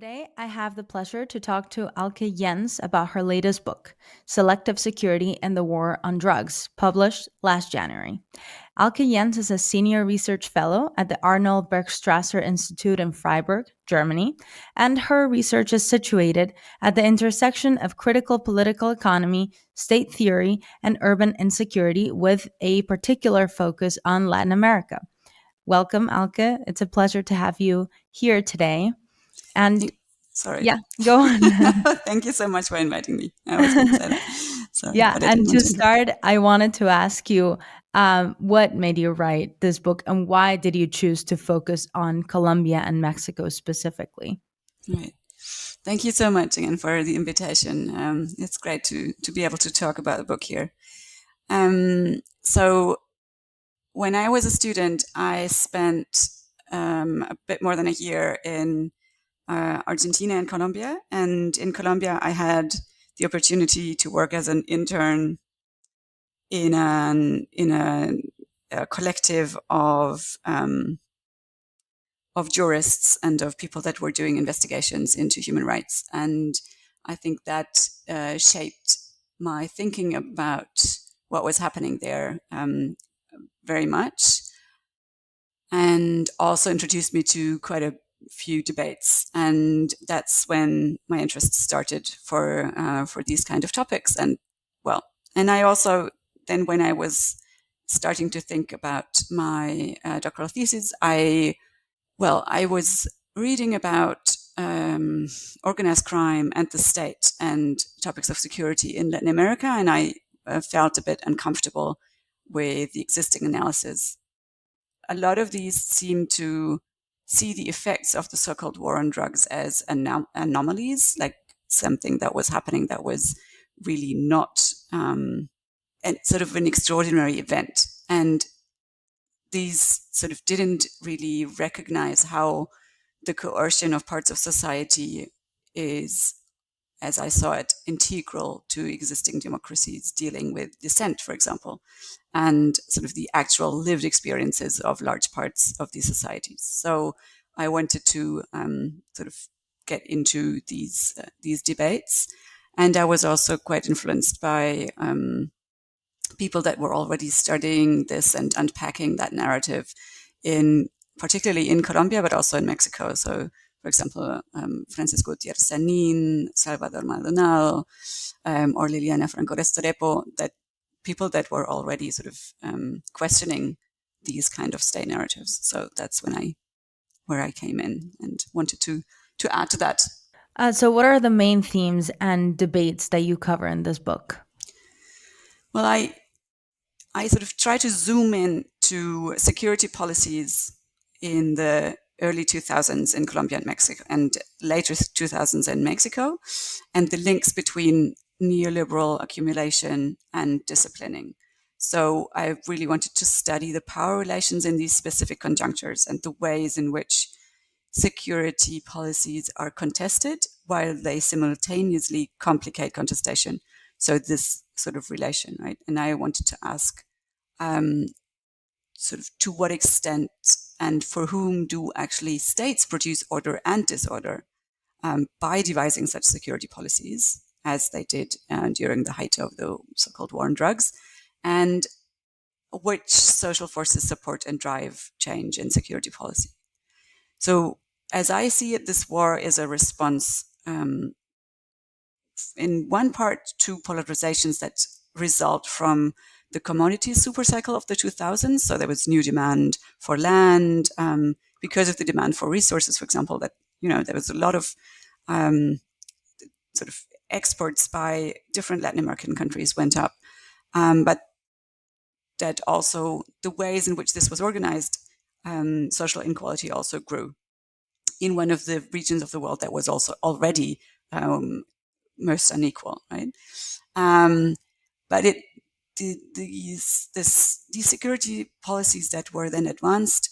Today, I have the pleasure to talk to Alke Jenss about her latest book, Selective Security and the War on Drugs, published last January. Alke Jenss is a senior research fellow at the Arnold-Bergstraesser Institute in Freiburg, Germany, and her research is situated at the intersection of critical political economy, state theory, and urban insecurity with a particular focus on Latin America. Welcome, Alke. It's a pleasure to have you here today. And Sorry. yeah, go on. Thank you so much for inviting me. I was going to say that. Sorry, Yeah, but I and didn't want to to interrupt. start, I wanted to ask you what made you write this book and why did you choose to focus on Colombia and Mexico specifically? Right. Thank you so much again for the invitation. It's great to be able to talk about the book here. So when I was a student, I spent a bit more than a year in Argentina and Colombia. And in Colombia, I had the opportunity to work as an intern in a collective of jurists and of people that were doing investigations into human rights. And I think that shaped my thinking about what was happening there very much, and also introduced me to quite a few debates. And that's when my interest started for these kind of topics. And well, and I also then when I was starting to think about my doctoral thesis, I was reading about organized crime and the state and topics of security in Latin America, and I felt a bit uncomfortable with the existing analysis. A lot of these seem to see the effects of the so-called war on drugs as anomalies, like something that was happening that was really not and sort of an extraordinary event. And these sort of didn't really recognize how the coercion of parts of society is, as I saw it, integral to existing democracies dealing with dissent, for example, and sort of the actual lived experiences of large parts of these societies. So I wanted to sort of get into these debates, and I was also quite influenced by people that were already studying this and unpacking that narrative particularly in Colombia, but also in Mexico. So, for example, Francisco Gutiérrez Sanín, Salvador Maldonado, or Liliana Franco Restrepo, that people that were already sort of questioning these kind of state narratives. So that's where I came in and wanted to add to that. So, what are the main themes and debates that you cover in this book? Well, I sort of try to zoom in to security policies in the early 2000s in Colombia and Mexico, and later 2000s in Mexico, and the links between neoliberal accumulation and disciplining. So I really wanted to study the power relations in these specific conjunctures and the ways in which security policies are contested while they simultaneously complicate contestation. So this sort of relation, right? And I wanted to ask um, sort of to what extent and for whom do actually states produce order and disorder by devising such security policies as they did during the height of the so-called war on drugs, and which social forces support and drive change in security policy. So as I see it, this war is a response in one part to polarizations that result from the commodities supercycle of the 2000s. So there was new demand for land because of the demand for resources, for example, that, there was a lot of sort of exports by different Latin American countries went up. But that also the ways in which this was organized, social inequality also grew in one of the regions of the world that was also already most unequal, right? But these security policies that were then advanced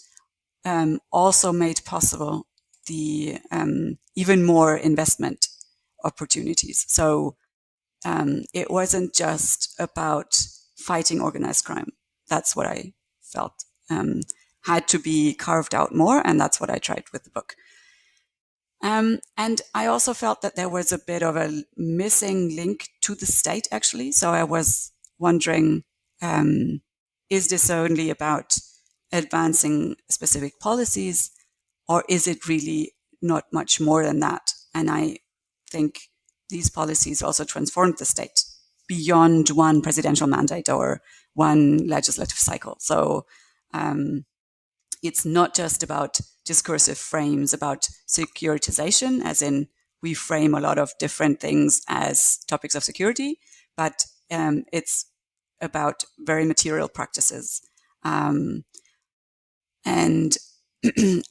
also made possible the even more investment opportunities. So it wasn't just about fighting organized crime. That's what I felt had to be carved out more, and that's what I tried with the book. And I also felt that there was a bit of a missing link to the state, actually. So I was wondering, is this only about advancing specific policies, or is it really not much more than that? And I think these policies also transformed the state beyond one presidential mandate or one legislative cycle. So um, it's not just about discursive frames about securitization, as in we frame a lot of different things as topics of security, but it's about very material practices. Um, and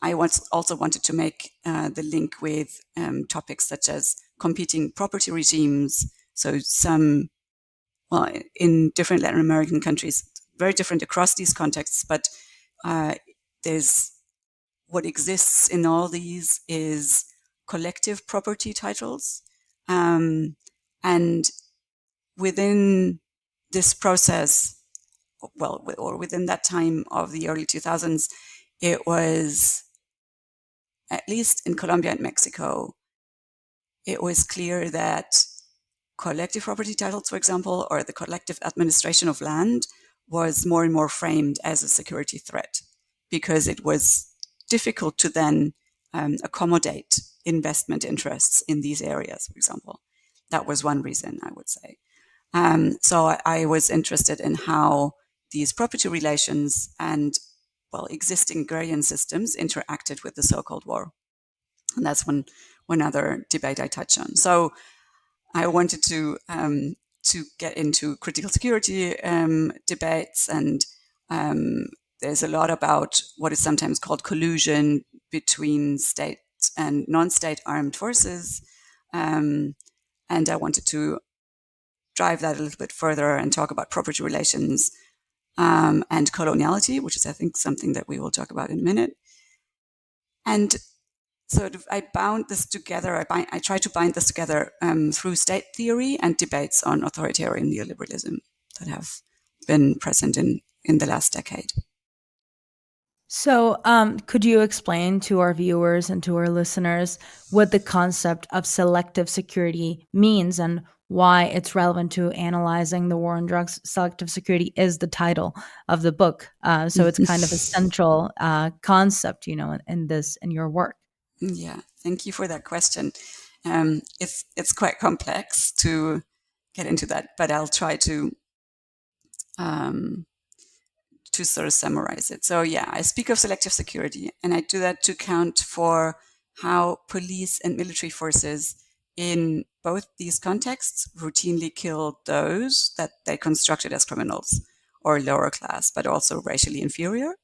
I also wanted to make the link with topics such as competing property regimes. So some, well, in different Latin American countries, very different across these contexts, but there's what exists in all these is collective property titles. And within this process, well, or within that time of the early 2000s, it was, at least in Colombia and Mexico, it was clear that collective property titles, for example, or the collective administration of land was more and more framed as a security threat because it was difficult to then accommodate investment interests in these areas, for example. That was one reason, I would say. So I was interested in how these property relations and, well, existing agrarian systems interacted with the so-called war. And that's one other debate I touch on. So I wanted to get into critical security debates, and there's a lot about what is sometimes called collusion between state and non-state armed forces, and I wanted to drive that a little bit further and talk about property relations and coloniality, which is, I think, something that we will talk about in a minute. And sort of, I bound this together. I try to bind this together through state theory and debates on authoritarian neoliberalism that have been present in the last decade. So, could you explain to our viewers and to our listeners what the concept of selective security means and why it's relevant to analyzing the war on drugs? Selective security is the title of the book, so it's kind of a central concept, in your work. Yeah, thank you for that question. It's quite complex to get into that, but I'll try um, to sort of summarize it. So yeah, I speak of selective security, and I do that to account for how police and military forces in both these contexts routinely kill those that they constructed as criminals or lower class, but also racially inferior.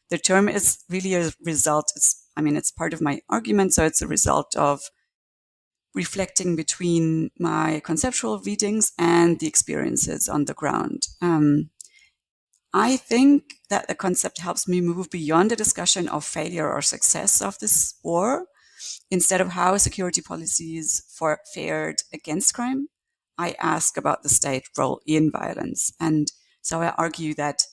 The term is really a result. It's part of my argument. So it's a result of reflecting between my conceptual readings and the experiences on the ground. I think that the concept helps me move beyond the discussion of failure or success of this war. Instead of how security policies fared against crime, I ask about the state role in violence. And so I argue that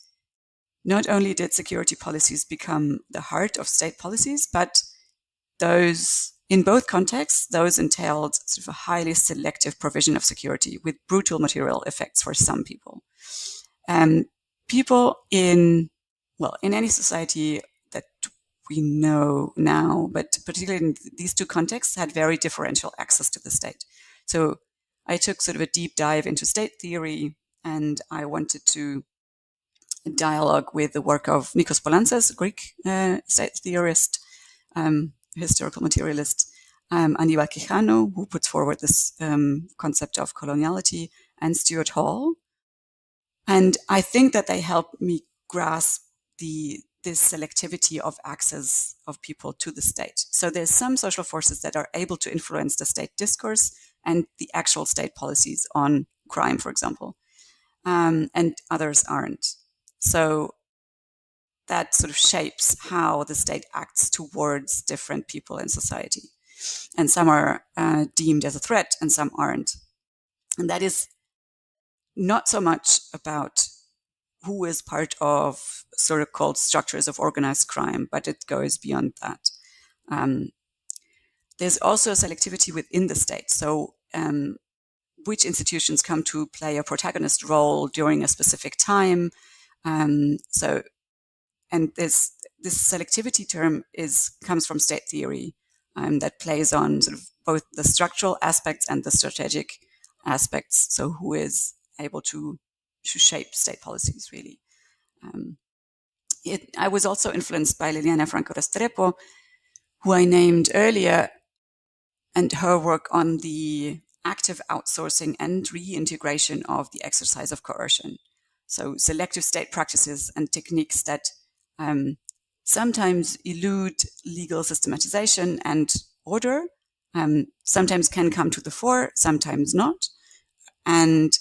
not only did security policies become the heart of state policies, but those, in both contexts, those entailed sort of a highly selective provision of security with brutal material effects for some people. People in any society that we know now, but particularly in these two contexts, had very differential access to the state. So I took sort of a deep dive into state theory, and I wanted to dialogue with the work of Nikos Poulantzas, a Greek state theorist, historical materialist, Aníbal Quijano, who puts forward this concept of coloniality, and Stuart Hall. And I think that they help me grasp this selectivity of access of people to the state. So there's some social forces that are able to influence the state discourse and the actual state policies on crime, for example, and others aren't. So that sort of shapes how the state acts towards different people in society. And some are deemed as a threat and some aren't. And that is not so much about who is part of sort of called structures of organized crime, but it goes beyond that. Um, there's also selectivity within the state. So which institutions come to play a protagonist role during a specific time. So, and this selectivity term comes from state theory that plays on sort of both the structural aspects and the strategic aspects. So, who is able to shape state policies really? I was also influenced by Liliana Franco Restrepo, who I named earlier, and her work on the active outsourcing and reintegration of the exercise of coercion. So selective state practices and techniques that sometimes elude legal systematization and order, sometimes can come to the fore, sometimes not. And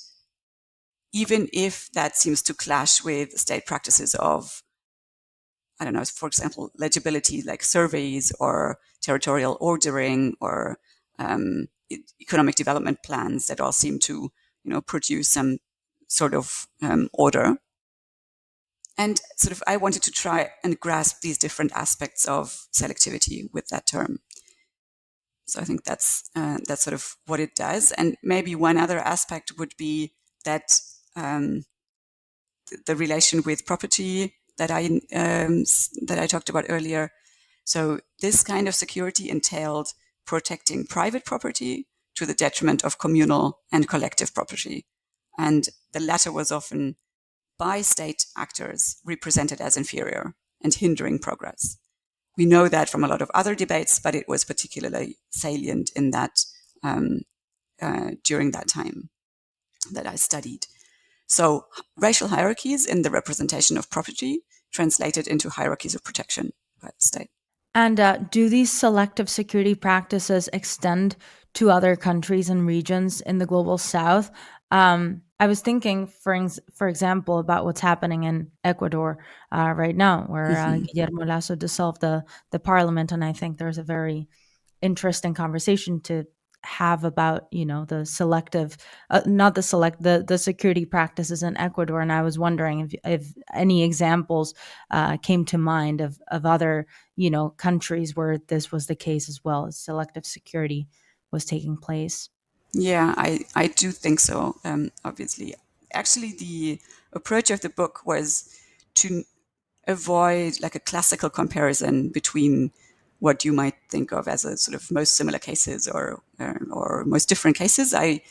even if that seems to clash with state practices of, I don't know, for example, legibility like surveys or territorial ordering or economic development plans that all seem to, produce some sort of order. And sort of, I wanted to try and grasp these different aspects of selectivity with that term. So I think that's sort of what it does. And maybe one other aspect would be that the relation with property that I talked about earlier. So this kind of security entailed protecting private property to the detriment of communal and collective property. And the latter was often by state actors represented as inferior and hindering progress. We know that from a lot of other debates, but it was particularly salient in that during that time that I studied. So racial hierarchies in the representation of property translated into hierarchies of protection by the state. And do these selective security practices extend to other countries and regions in the global south? I was thinking, for example, about what's happening in Ecuador right now, where Guillermo Lasso dissolved the parliament, and I think there's a very interesting conversation to have about the selective not the select the security practices in Ecuador. And I was wondering if any examples came to mind of other countries where this was the case as well, as selective security was taking place. Yeah, I do think so, obviously. Actually, the approach of the book was to avoid like a classical comparison between what you might think of as a sort of most similar cases or most different cases. I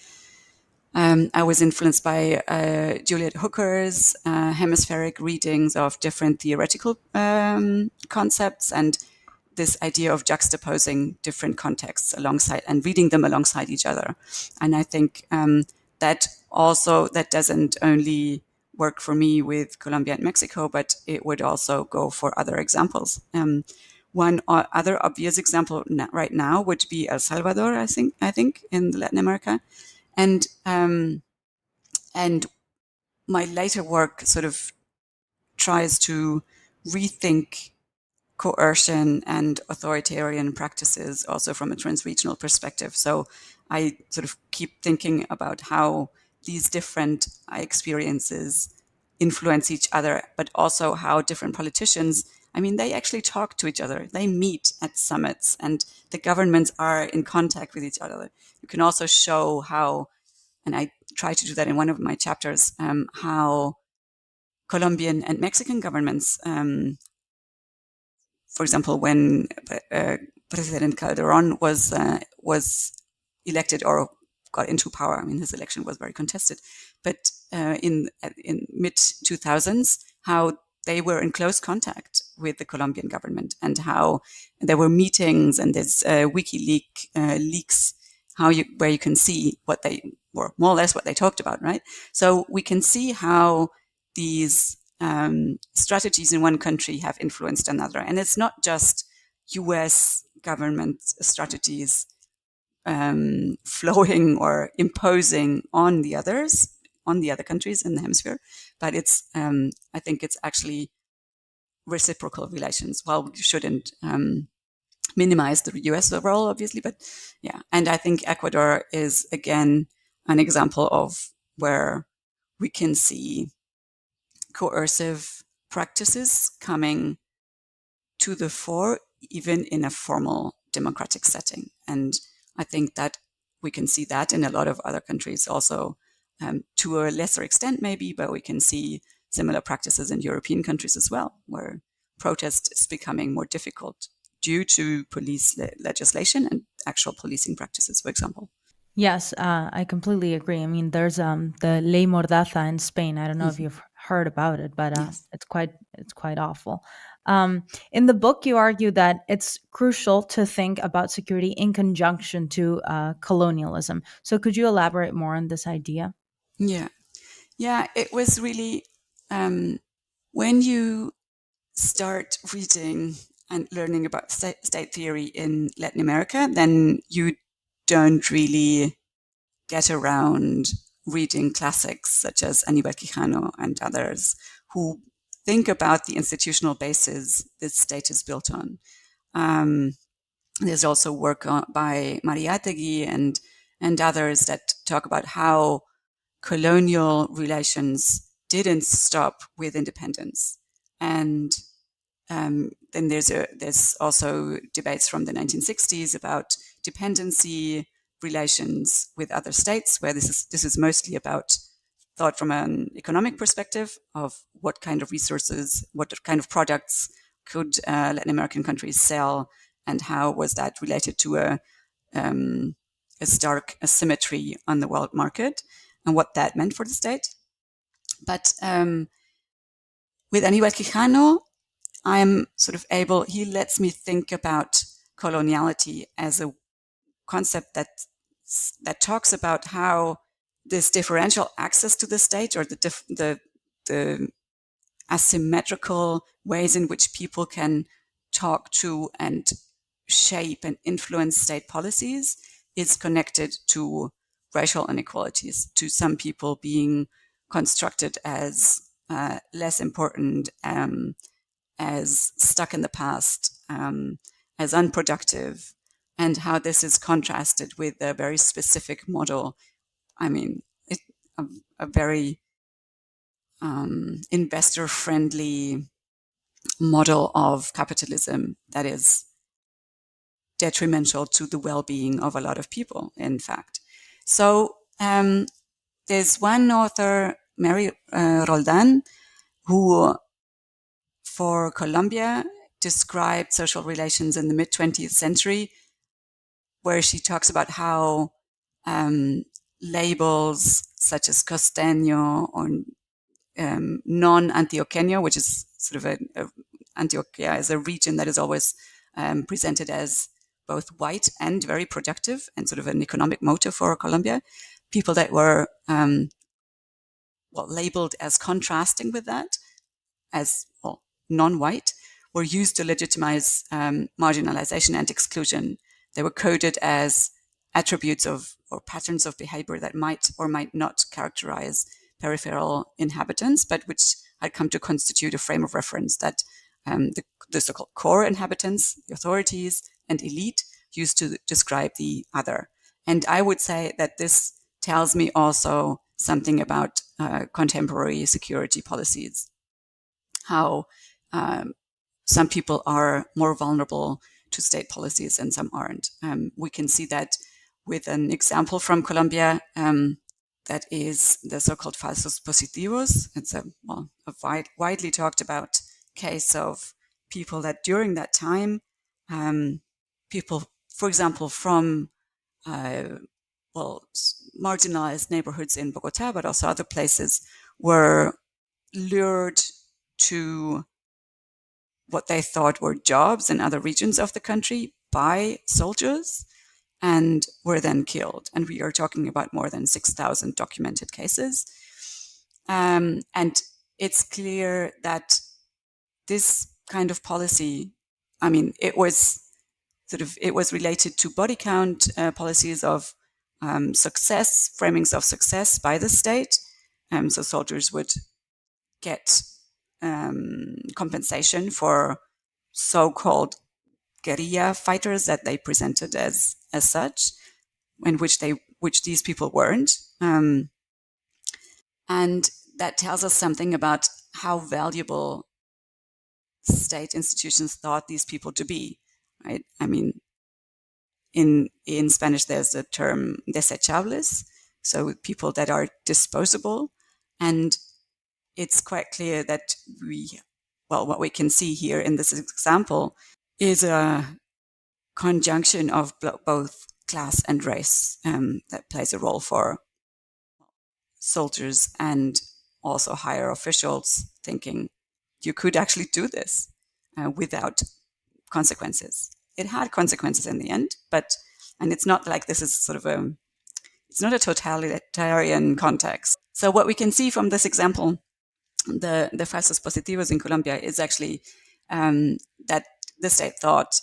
was influenced by Juliet Hooker's hemispheric readings of different theoretical concepts and this idea of juxtaposing different contexts alongside and reading them alongside each other. And I think that doesn't only work for me with Colombia and Mexico, but it would also go for other examples. One other obvious example right now would be El Salvador, I think in Latin America. And my later work sort of tries to rethink coercion and authoritarian practices also from a transregional perspective. So I sort of keep thinking about how these different experiences influence each other, but also how different politicians, I mean, they actually talk to each other. They meet at summits and the governments are in contact with each other. You can also show how, and I try to do that in one of my chapters, how Colombian and Mexican governments, for example, when President Calderon was elected or got into power, I mean, his election was very contested, but in mid 2000s, how they were in close contact with the Colombian government and how there were meetings and there's leaks, where you can see what they were, more or less what they talked about, right? So we can see how these strategies in one country have influenced another. And it's not just US government strategies flowing or imposing on the others, on the other countries in the hemisphere, but it's, I think it's actually reciprocal relations. Well, we shouldn't minimize the US role, obviously, but yeah. And I think Ecuador is, again, an example of where we can see coercive practices coming to the fore, even in a formal democratic setting. And I think that we can see that in a lot of other countries also, to a lesser extent maybe, but we can see similar practices in European countries as well, where protest is becoming more difficult due to police legislation and actual policing practices, for example. Yes, I completely agree. I mean, there's the Ley Mordaza in Spain. I don't know if Mhm. you've heard about it, but Yes. it's quite awful. In the book, you argue that it's crucial to think about security in conjunction to colonialism. So, could you elaborate more on this idea? Yeah. Yeah. It was really, when you start reading and learning about state theory in Latin America, then you don't really get around reading classics such as Aníbal Quijano and others who think about the institutional basis this state is built on. Um, there's also work by Mariátegui and others that talk about how colonial relations didn't stop with independence. And then there's also debates from the 1960s about dependency relations with other states, where this is mostly about thought from an economic perspective of what kind of resources, what kind of products could Latin American countries sell, and how was that related to a stark asymmetry on the world market, and what that meant for the state. But with Aníbal Quijano, I'm sort of able, he lets me think about coloniality as a concept that talks about how this differential access to the state, or the asymmetrical ways in which people can talk to and shape and influence state policies, is connected to racial inequalities, to some people being constructed as less important, as stuck in the past, as unproductive, and how this is contrasted with a very specific model. I mean, a, a very investor friendly model of capitalism that is detrimental to the well being of a lot of people, in fact. So there's one author, Mary Roldan, who for Colombia described social relations in the mid 20th century, where she talks about how um, labels such as costeño or non-Antioqueño, which is sort of Antioquia is a region that is always presented as both white and very productive and sort of an economic motor for Colombia. People that were labeled as contrasting with that, as non-white, were used to legitimize marginalization and exclusion. They were coded as attributes of or patterns of behavior that might or might not characterize peripheral inhabitants, but which had come to constitute a frame of reference that the so-called core inhabitants, the authorities, and elite used to describe the other. And I would say that this tells me also something about contemporary security policies, how some people are more vulnerable to state policies and some aren't. We can see that with an example from Colombia, that is the so-called falsos positivos. It's a widely talked about case of people that during that time, people, for example, from uh, marginalized neighborhoods in Bogota, but also other places, were lured to what they thought were jobs in other regions of the country by soldiers, and were then killed. And we are talking about more than 6,000 documented cases. And it's clear that this kind of policy, I mean, it was related to body count policies of success, framings of success by the state. So soldiers would get compensation for so-called guerrilla fighters that they presented as such, in which these people weren't, and that tells us something about how valuable state institutions thought these people to be, right? I mean, in Spanish, there's the term desechables, so people that are disposable. And it's quite clear that what we can see here in this example is a conjunction of both class and race that plays a role for soldiers and also higher officials thinking you could actually do this without consequences. It had consequences in the end, and it's not like this is sort of it's not a totalitarian context. So what we can see from this example, the falsos positivos in Colombia, is actually that the state thought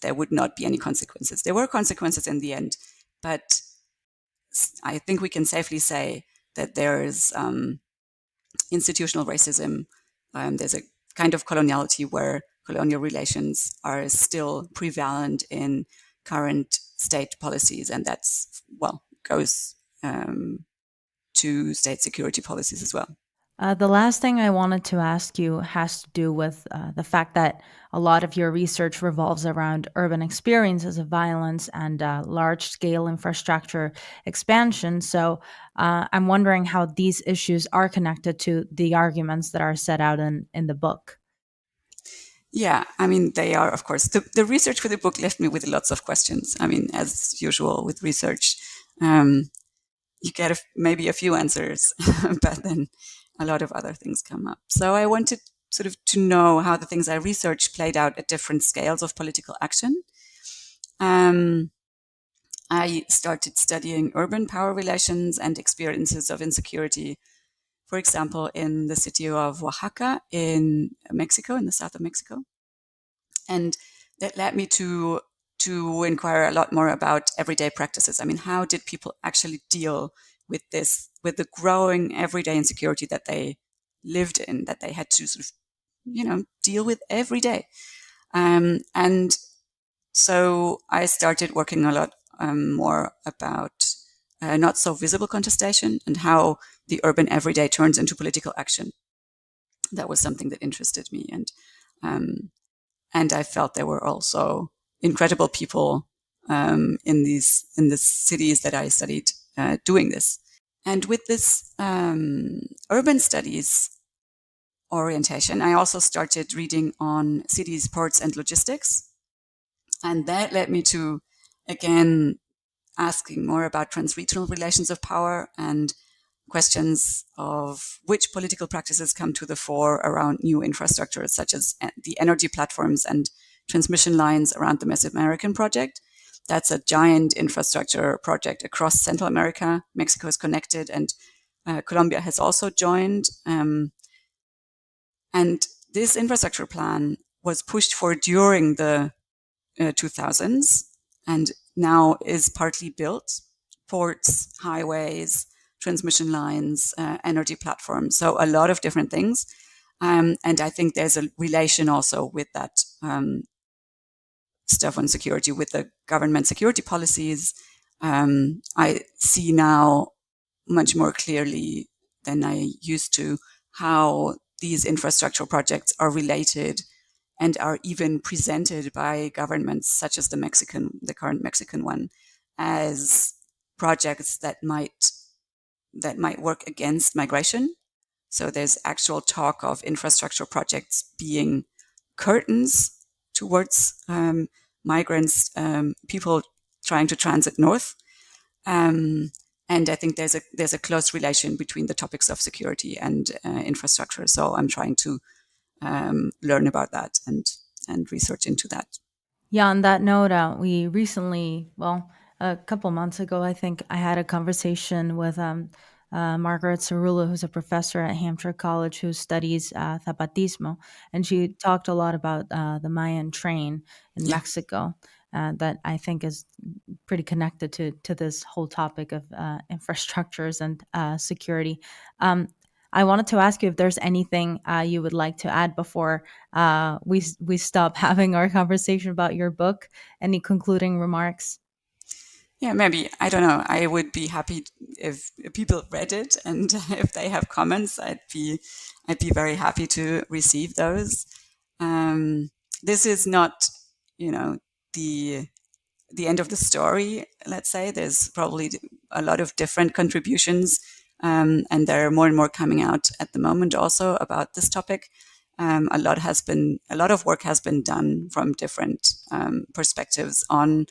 there would not be any consequences. There were consequences in the end, but I think we can safely say that there is institutional racism. There's a kind of coloniality where colonial relations are still prevalent in current state policies, and that's, goes to state security policies as well. The last thing I wanted to ask you has to do with the fact that a lot of your research revolves around urban experiences of violence and large scale infrastructure expansion. So I'm wondering how these issues are connected to the arguments that are set out in the book. Yeah, I mean, they are, of course. The research for the book left me with lots of questions. I mean, as usual with research, you get maybe a few answers, but then a lot of other things come up. So I wanted sort of to know how the things I researched played out at different scales of political action. I started studying urban power relations and experiences of insecurity, for example, in the city of Oaxaca in Mexico, in the south of Mexico. And that led me to inquire a lot more about everyday practices. I mean, how did people actually deal with this, with the growing everyday insecurity that they lived in, that they had to sort of, deal with every day? And so I started working a lot more about not so visible contestation and how the urban everyday turns into political action. That was something that interested me, and I felt there were also incredible people in the cities that I studied doing this. And with this urban studies orientation, I also started reading on cities, ports, and logistics. And that led me to, again, asking more about transregional relations of power and questions of which political practices come to the fore around new infrastructures, such as the energy platforms and transmission lines around the Mesoamerican project. That's a giant infrastructure project across Central America. Mexico is connected, and Colombia has also joined. And this infrastructure plan was pushed for during the 2000s and now is partly built. Ports, highways, transmission lines, energy platforms. So a lot of different things. And I think there's a relation also with that stuff on security, with the government security policies. I see now much more clearly than I used to how these infrastructure projects are related and are even presented by governments such as the current Mexican one, as projects that might work against migration. So there's actual talk of infrastructure projects being curtains towards migrants, people trying to transit north. And I think there's a close relation between the topics of security and infrastructure. So I'm trying to learn about that and research into that. Yeah, on that note, we recently, a couple months ago, I think I had a conversation with Margaret Cerullo, who's a professor at Hampshire College who studies Zapatismo. And she talked a lot about the Mayan train in Yeah. Mexico that I think is pretty connected to this whole topic of infrastructures and security. I wanted to ask you if there's anything you would like to add before we stop having our conversation about your book. Any concluding remarks? Yeah, maybe. I don't know. I would be happy if people read it, and if they have comments, I'd be very happy to receive those. This is not, the the end of the story, let's say. There's probably a lot of different contributions, and there are more and more coming out at the moment also about this topic. A lot of work has been done from different perspectives on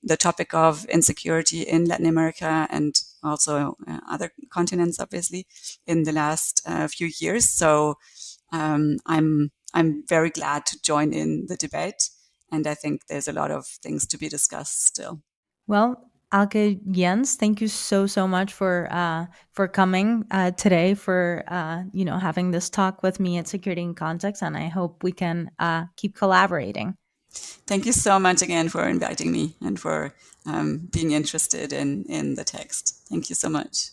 the topic of insecurity in Latin America and also other continents, obviously, in the last few years. So I'm very glad to join in the debate, and I think there's a lot of things to be discussed still. Well, Alke Jens, thank you so much for coming today, for having this talk with me at Security in Context, and I hope we can keep collaborating. Thank you so much again for inviting me and for being interested in the text. Thank you so much.